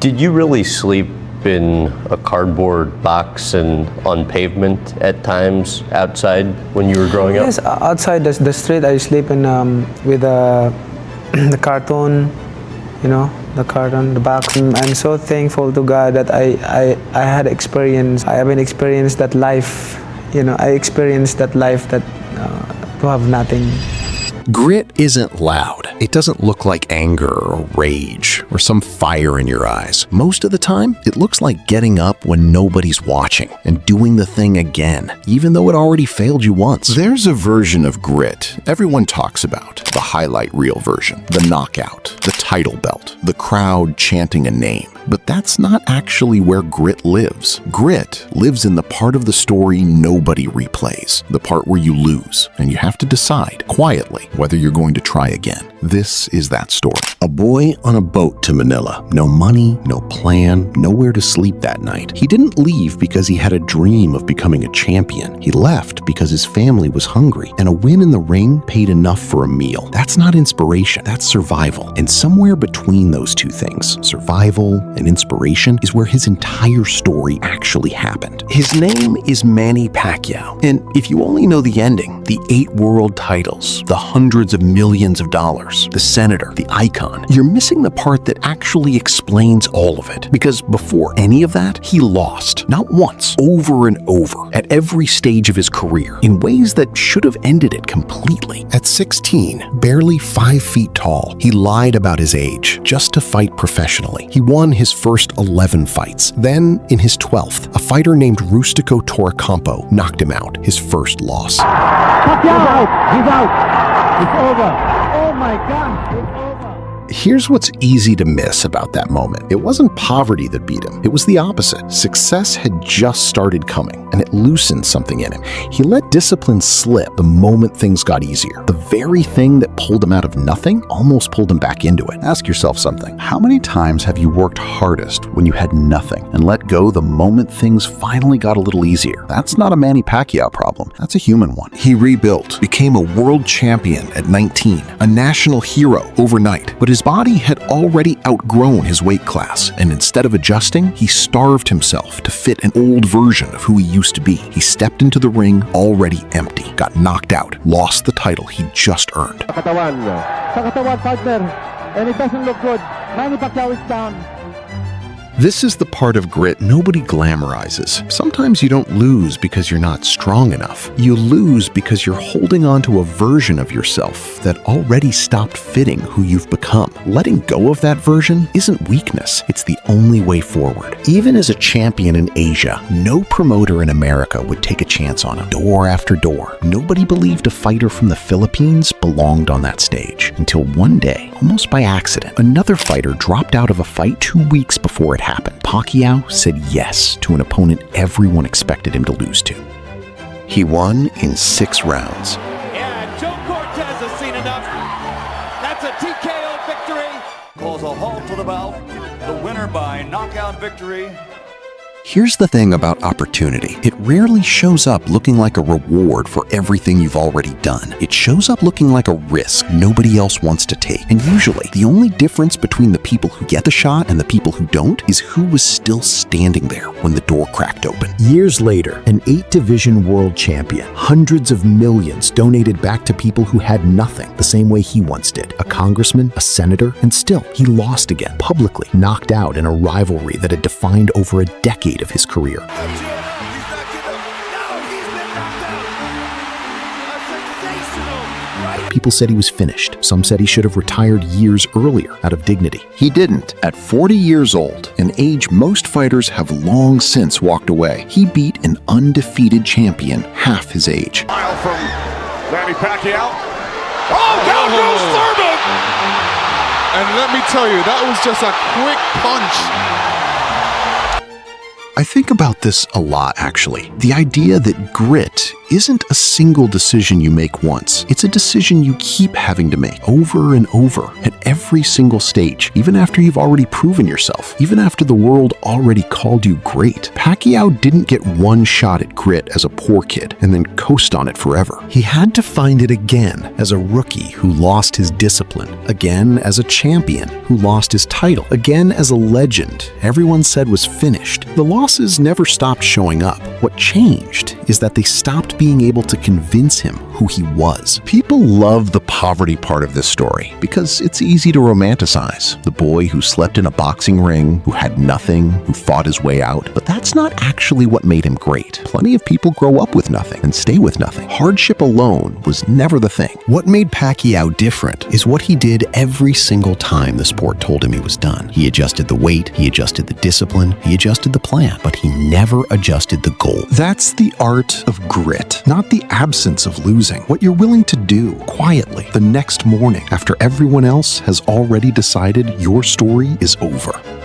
Did you really sleep in a cardboard box and on pavement at times outside when you were growing up? Yes, outside the street, I sleep in with the carton, the carton, the box. I'm so thankful to God that I haven't experienced that life. I experienced that life that to have nothing. Grit isn't loud. It doesn't look like anger or rage or some fire in your eyes. Most of the time, it looks like getting up when nobody's watching and doing the thing again, even though it already failed you once. There's a version of grit everyone talks about, the highlight reel version, the knockout, the title belt, the crowd chanting a name. But that's not actually where grit lives. Grit lives in the part of the story nobody replays, the part where you lose, and you have to decide, quietly, whether you're going to try again. This is that story. A boy on a boat to Manila. No money, no plan, nowhere to sleep that night. He didn't leave because he had a dream of becoming a champion. He left because his family was hungry, and a win in the ring paid enough for a meal. That's not inspiration, that's survival. And somewhere between those two things, survival and inspiration, is where his entire story actually happened. His name is Manny Pacquiao, and if you only know the ending, the 8 world titles, the hundreds of millions of dollars, the senator, the icon, you're missing the part that actually explains all of it. Because before any of that, he lost. Not once, over and over, at every stage of his career, in ways that should have ended it completely. At 16, barely 5 feet tall, he lied about his age just to fight professionally. He won his first 11 fights. Then, in his 12th, a fighter named Rustico Torrecampo knocked him out, his first loss. Pacquiao! He's out! It's over! Oh my God! It's over! Here's what's easy to miss about that moment. It wasn't poverty that beat him. It was the opposite. Success had just started coming, and it loosened something in him. He let discipline slip the moment things got easier. The very thing that pulled him out of nothing almost pulled him back into it. Ask yourself something. How many times have you worked hardest when you had nothing and let go the moment things finally got a little easier? That's not a Manny Pacquiao problem. That's a human one. He rebuilt, became a world champion at 19, a national hero overnight, but his body had already outgrown his weight class, and instead of adjusting, he starved himself to fit an old version of who he used to be. He stepped into the ring already empty, got knocked out, lost the title he just earned. Sa katawan, partner, and it doesn't look good. Manny Pacquiao is down. This is the part of grit nobody glamorizes. Sometimes you don't lose because you're not strong enough. You lose because you're holding on to a version of yourself that already stopped fitting who you've become. Letting go of that version isn't weakness. It's the only way forward. Even as a champion in Asia, no promoter in America would take a chance on him. Door after door. Nobody believed a fighter from the Philippines belonged on that stage. Until one day, almost by accident, another fighter dropped out of a fight 2 weeks before it happened. Pacquiao said yes to an opponent everyone expected him to lose to. He won in 6 rounds. Yeah, Joe Cortez has seen enough. That's a TKO victory. Calls a halt to the bout. The winner by knockout victory. Here's the thing about opportunity. It rarely shows up looking like a reward for everything you've already done. It shows up looking like a risk nobody else wants to take. And usually, the only difference between the people who get the shot and the people who don't is who was still standing there when the door cracked open. Years later, an 8-division world champion, hundreds of millions donated back to people who had nothing, the same way he once did. A congressman, a senator, and still, he lost again, publicly, knocked out in a rivalry that had defined over a decade of his career. People said he was finished. Some said he should have retired years earlier out of dignity. He didn't. At 40 years old, an age most fighters have long since walked away, he beat an undefeated champion half his age. Smile from Manny Pacquiao. Oh, down goes Thurman! And let me tell you, that was just a quick punch. I think about this a lot, actually. The idea that grit isn't a single decision you make once. It's a decision you keep having to make over and over at every single stage, even after you've already proven yourself, even after the world already called you great. Pacquiao didn't get one shot at grit as a poor kid and then coast on it forever. He had to find it again as a rookie who lost his discipline, again as a champion who lost his title, again as a legend everyone said was finished. The losses never stopped showing up. What changed is that they stopped being able to convince him who he was. People love the poverty part of this story because it's easy to romanticize. The boy who slept in a boxing ring, who had nothing, who fought his way out. But that's not actually what made him great. Plenty of people grow up with nothing and stay with nothing. Hardship alone was never the thing. What made Pacquiao different is what he did every single time the sport told him he was done. He adjusted the weight, he adjusted the discipline, he adjusted the plan, but he never adjusted the goal. That's the art of grit, not the absence of losing. What you're willing to do quietly the next morning after everyone else has already decided your story is over.